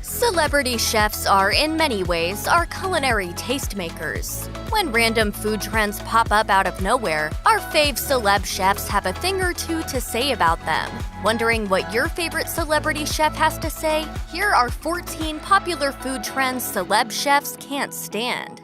Celebrity chefs are, in many ways, our culinary tastemakers. When random food trends pop up out of nowhere, our fave celeb chefs have a thing or two to say about them. Wondering what your favorite celebrity chef has to say? Here are 14 popular food trends celeb chefs can't stand.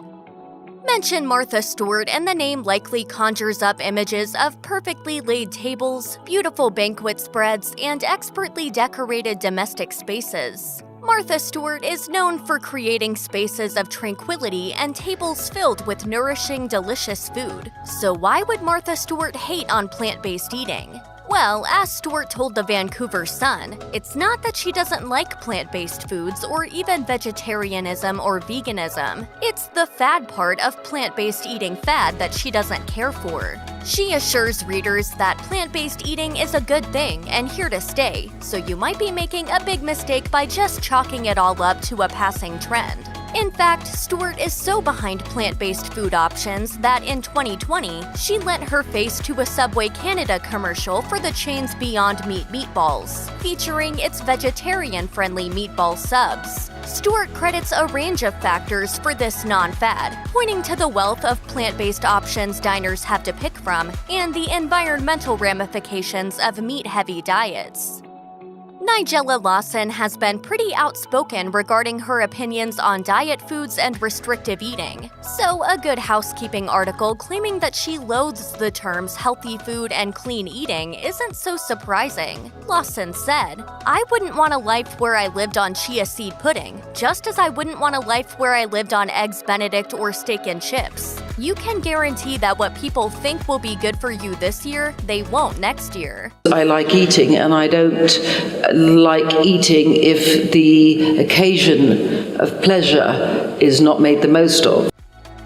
Mention Martha Stewart and the name likely conjures up images of perfectly laid tables, beautiful banquet spreads, and expertly decorated domestic spaces. Martha Stewart is known for creating spaces of tranquility and tables filled with nourishing, delicious food. So why would Martha Stewart hate on plant-based eating? Well, as Stewart told the Vancouver Sun, it's not that she doesn't like plant-based foods or even vegetarianism or veganism. It's the fad part of plant-based eating fad that she doesn't care for. She assures readers that plant-based eating is a good thing and here to stay, so you might be making a big mistake by just chalking it all up to a passing trend. In fact, Stewart is so behind plant-based food options that in 2020, she lent her face to a Subway Canada commercial for the chain's Beyond Meat meatballs, featuring its vegetarian-friendly meatball subs. Stewart credits a range of factors for this non-fad, pointing to the wealth of plant-based options diners have to pick from and the environmental ramifications of meat-heavy diets. Nigella Lawson has been pretty outspoken regarding her opinions on diet foods and restrictive eating, so a Good Housekeeping article claiming that she loathes the terms healthy food and clean eating isn't so surprising. Lawson said, "I wouldn't want a life where I lived on chia seed pudding, just as I wouldn't want a life where I lived on eggs Benedict or steak and chips. You can guarantee that what people think will be good for you this year, they won't next year." I like eating, and I don't like eating if the occasion of pleasure is not made the most of.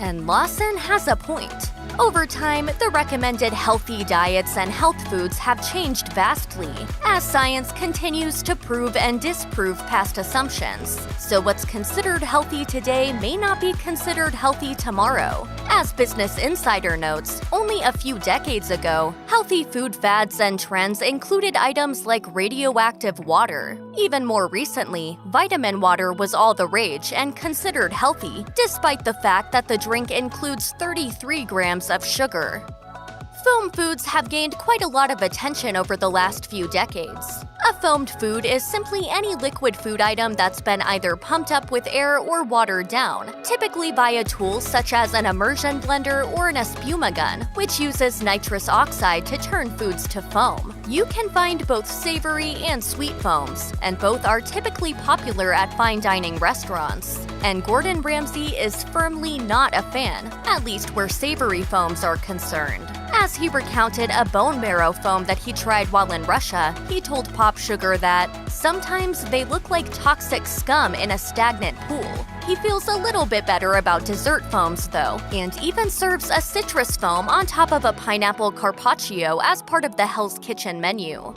And Lawson has a point. Over time, the recommended healthy diets and health foods have changed vastly, as science continues to prove and disprove past assumptions. So what's considered healthy today may not be considered healthy tomorrow. As Business Insider notes, only a few decades ago, healthy food fads and trends included items like radioactive water. Even more recently, vitamin water was all the rage and considered healthy, despite the fact that the drink includes 33 grams of sugar. Foam foods have gained quite a lot of attention over the last few decades. A foamed food is simply any liquid food item that's been either pumped up with air or watered down, typically via tools such as an immersion blender or an espuma gun, which uses nitrous oxide to turn foods to foam. You can find both savory and sweet foams, and both are typically popular at fine dining restaurants. And Gordon Ramsay is firmly not a fan, at least where savory foams are concerned. As he recounted a bone marrow foam that he tried while in Russia, he told Pop Sugar that, "Sometimes they look like toxic scum in a stagnant pool." He feels a little bit better about dessert foams though, and even serves a citrus foam on top of a pineapple carpaccio as part of the Hell's Kitchen menu.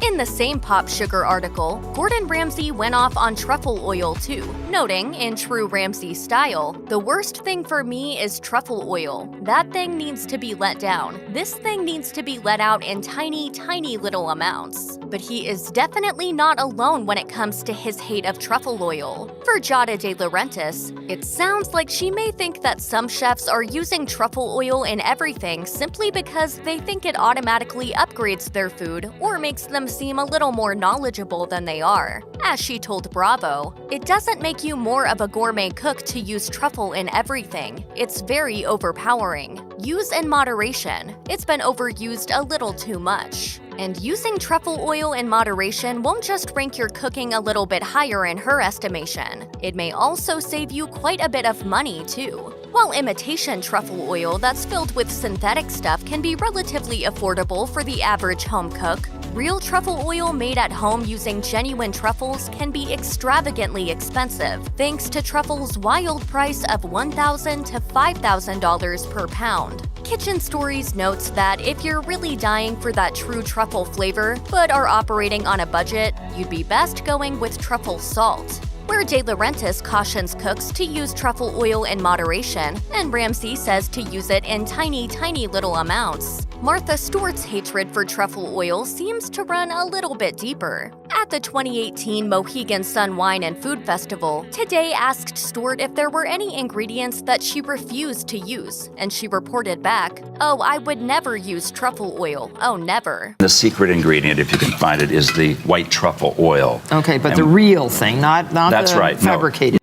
In the same Pop Sugar article, Gordon Ramsay went off on truffle oil too, noting, in true Ramsay style, "The worst thing for me is truffle oil. That thing needs to be let down. This thing needs to be let out in tiny, tiny little amounts." But he is definitely not alone when it comes to his hate of truffle oil. For Giada De Laurentiis, it sounds like she may think that some chefs are using truffle oil in everything simply because they think it automatically upgrades their food or makes them seem a little more knowledgeable than they are. As she told Bravo, "It doesn't make you more of a gourmet cook to use truffle in everything. It's very overpowering. Use in moderation. It's been overused a little too much." And using truffle oil in moderation won't just rank your cooking a little bit higher in her estimation. It may also save you quite a bit of money, too. While imitation truffle oil that's filled with synthetic stuff can be relatively affordable for the average home cook, real truffle oil made at home using genuine truffles can be extravagantly expensive, thanks to truffle's wild price of $1,000 to $5,000 per pound. Kitchen Stories notes that if you're really dying for that true truffle flavor, but are operating on a budget, you'd be best going with truffle salt. Where De Laurentiis cautions cooks to use truffle oil in moderation, and Ramsay says to use it in tiny, tiny little amounts. Martha Stewart's hatred for truffle oil seems to run a little bit deeper. At the 2018 Mohegan Sun Wine and Food Festival, Today asked Stewart if there were any ingredients that she refused to use, and she reported back, "Oh, I would never use truffle oil. Oh, never." The secret ingredient, if you can find it, is the white truffle oil. Okay, but the real thing, not That's the right, no. fabricated.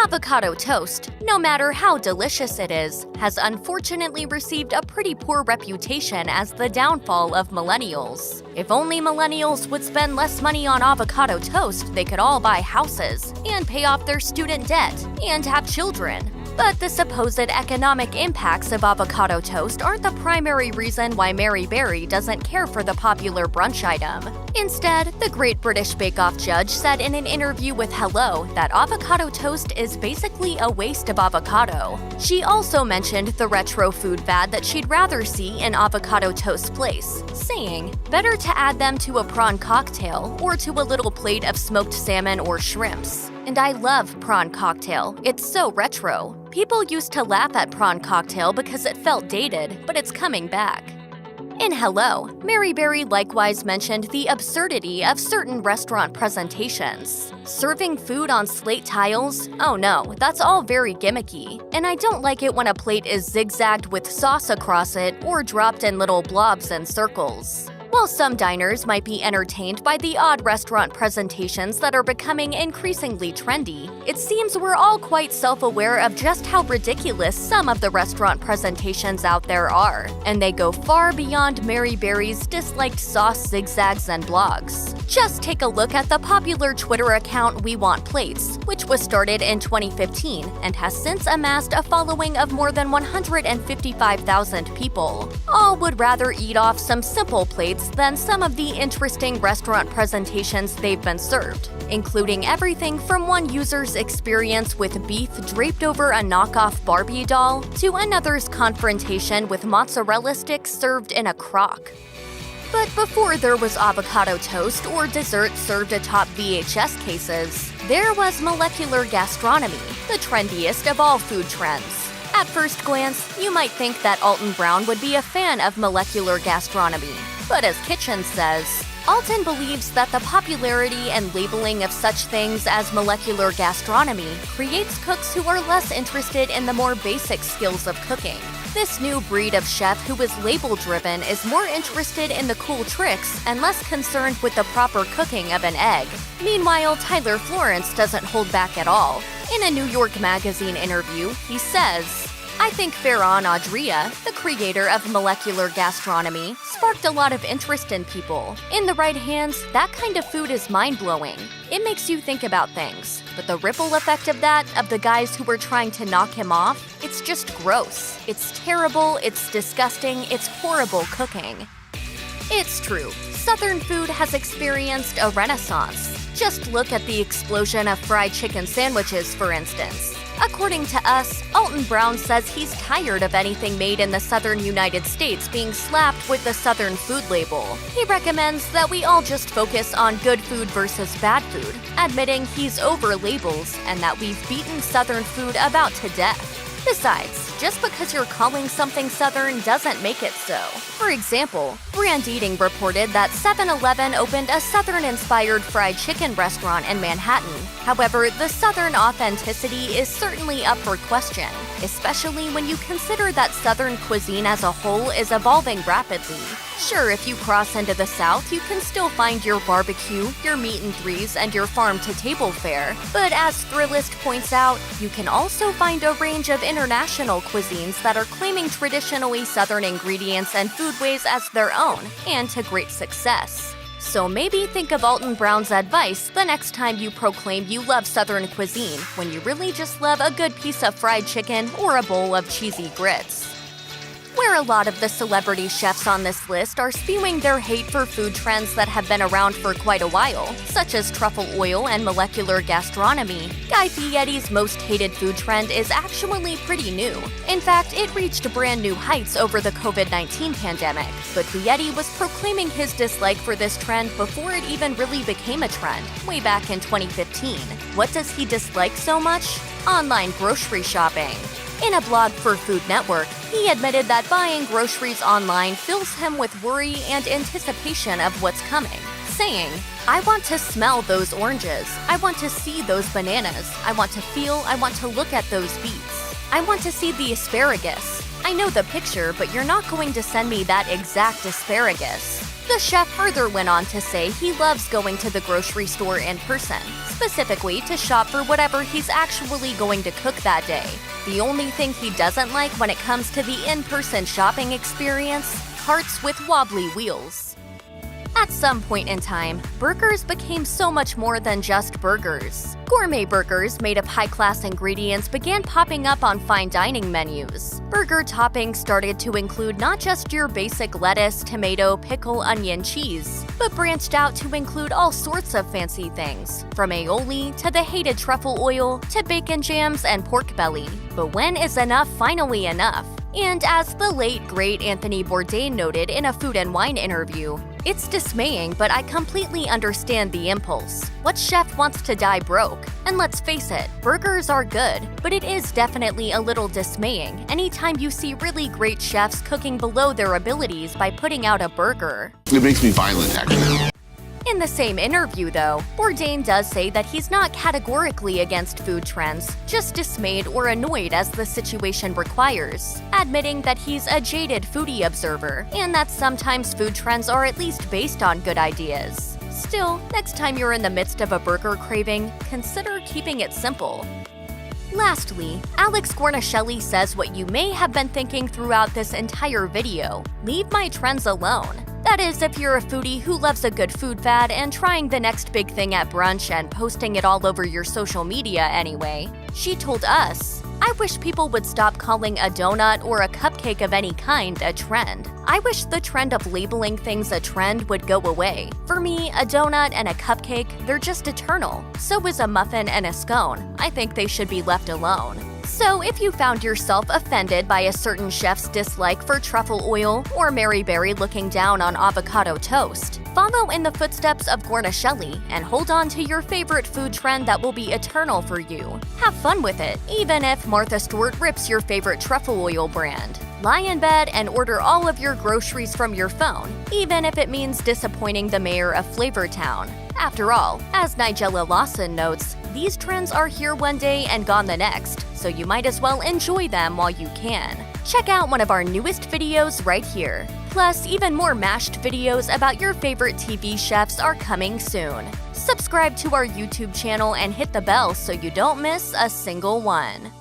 Avocado toast, no matter how delicious it is, has unfortunately received a pretty poor reputation as the downfall of millennials. If only millennials would spend less money on avocado toast, they could all buy houses, and pay off their student debt, and have children. But the supposed economic impacts of avocado toast aren't the primary reason why Mary Berry doesn't care for the popular brunch item. Instead, the Great British Bake Off judge said in an interview with Hello that avocado toast is basically a waste of avocado. She also mentioned the retro food fad that she'd rather see in avocado toast place, saying, "Better to add them to a prawn cocktail or to a little plate of smoked salmon or shrimps." And I love prawn cocktail, it's so retro. People used to laugh at prawn cocktail because it felt dated, but it's coming back. In Hello, Mary Berry likewise mentioned the absurdity of certain restaurant presentations. Serving food on slate tiles? Oh no, that's all very gimmicky. And I don't like it when a plate is zigzagged with sauce across it or dropped in little blobs and circles. While some diners might be entertained by the odd restaurant presentations that are becoming increasingly trendy, it seems we're all quite self-aware of just how ridiculous some of the restaurant presentations out there are, and they go far beyond Mary Berry's disliked sauce zigzags and blogs. Just take a look at the popular Twitter account We Want Plates, which was started in 2015 and has since amassed a following of more than 155,000 people. All would rather eat off some simple plates than some of the interesting restaurant presentations they've been served, including everything from one user's experience with beef draped over a knockoff Barbie doll to another's confrontation with mozzarella sticks served in a crock. But before there was avocado toast or dessert served atop VHS cases, there was molecular gastronomy, the trendiest of all food trends. At first glance, you might think that Alton Brown would be a fan of molecular gastronomy. But as Kitchen says, Alton believes that the popularity and labeling of such things as molecular gastronomy creates cooks who are less interested in the more basic skills of cooking. This new breed of chef who is label-driven is more interested in the cool tricks and less concerned with the proper cooking of an egg. Meanwhile, Tyler Florence doesn't hold back at all. In a New York Magazine interview, he says, "I think Ferran Adria, the creator of molecular gastronomy, sparked a lot of interest in people. In the right hands, that kind of food is mind-blowing. It makes you think about things. But the ripple effect of that, of the guys who were trying to knock him off, it's just gross. It's terrible, it's disgusting, it's horrible cooking." It's true. Southern food has experienced a renaissance. Just look at the explosion of fried chicken sandwiches, for instance. According to Us, Alton Brown says he's tired of anything made in the southern United States being slapped with the Southern food label. He recommends that we all just focus on good food versus bad food, admitting he's over labels and that we've beaten Southern food about to death. Besides, just because you're calling something Southern doesn't make it so. For example, Brand Eating reported that 7-Eleven opened a Southern-inspired fried chicken restaurant in Manhattan. However, the Southern authenticity is certainly up for question, especially when you consider that Southern cuisine as a whole is evolving rapidly. Sure, if you cross into the South, you can still find your barbecue, your meat and threes, and your farm-to-table fare. But as Thrillist points out, you can also find a range of international cuisines that are claiming traditionally Southern ingredients and foodways as their own, and to great success. So maybe think of Alton Brown's advice the next time you proclaim you love Southern cuisine, when you really just love a good piece of fried chicken or a bowl of cheesy grits. Where a lot of the celebrity chefs on this list are spewing their hate for food trends that have been around for quite a while, such as truffle oil and molecular gastronomy, Guy Fieri's most hated food trend is actually pretty new. In fact, it reached brand new heights over the COVID-19 pandemic, but Fieri was proclaiming his dislike for this trend before it even really became a trend, way back in 2015. What does he dislike so much? Online grocery shopping. In a blog for Food Network, he admitted that buying groceries online fills him with worry and anticipation of what's coming, saying, "I want to smell those oranges. I want to see those bananas. I want to look at those beets. I want to see the asparagus. I know the picture, but you're not going to send me that exact asparagus." The chef further went on to say he loves going to the grocery store in person, specifically to shop for whatever he's actually going to cook that day. The only thing he doesn't like when it comes to the in-person shopping experience: carts with wobbly wheels. At some point in time, burgers became so much more than just burgers. Gourmet burgers made of high-class ingredients began popping up on fine dining menus. Burger toppings started to include not just your basic lettuce, tomato, pickle, onion, cheese, but branched out to include all sorts of fancy things, from aioli to the hated truffle oil to bacon jams and pork belly. But when is enough finally enough? And as the late, great Anthony Bourdain noted in a Food and Wine interview, "It's dismaying, but I completely understand the impulse. What chef wants to die broke? And let's face it, burgers are good, but it is definitely a little dismaying anytime you see really great chefs cooking below their abilities by putting out a burger." It makes me violent, actually. In the same interview, though, Bourdain does say that he's not categorically against food trends, just dismayed or annoyed as the situation requires, admitting that he's a jaded foodie observer and that sometimes food trends are at least based on good ideas. Still, next time you're in the midst of a burger craving, consider keeping it simple. Lastly, Alex Guarnaschelli says what you may have been thinking throughout this entire video: leave my trends alone. That is, if you're a foodie who loves a good food fad and trying the next big thing at brunch and posting it all over your social media anyway. She told us, "I wish people would stop calling a donut or a cupcake of any kind a trend. I wish the trend of labeling things a trend would go away. For me, a donut and a cupcake, they're just eternal. So is a muffin and a scone. I think they should be left alone." So if you found yourself offended by a certain chef's dislike for truffle oil or Mary Berry looking down on avocado toast, follow in the footsteps of Guarnaschelli and hold on to your favorite food trend that will be eternal for you. Have fun with it, even if Martha Stewart rips your favorite truffle oil brand. Lie in bed and order all of your groceries from your phone, even if it means disappointing the mayor of Flavortown. After all, as Nigella Lawson notes, these trends are here one day and gone the next, so you might as well enjoy them while you can. Check out one of our newest videos right here. Plus, even more mashed videos about your favorite TV chefs are coming soon. Subscribe to our YouTube channel and hit the bell so you don't miss a single one.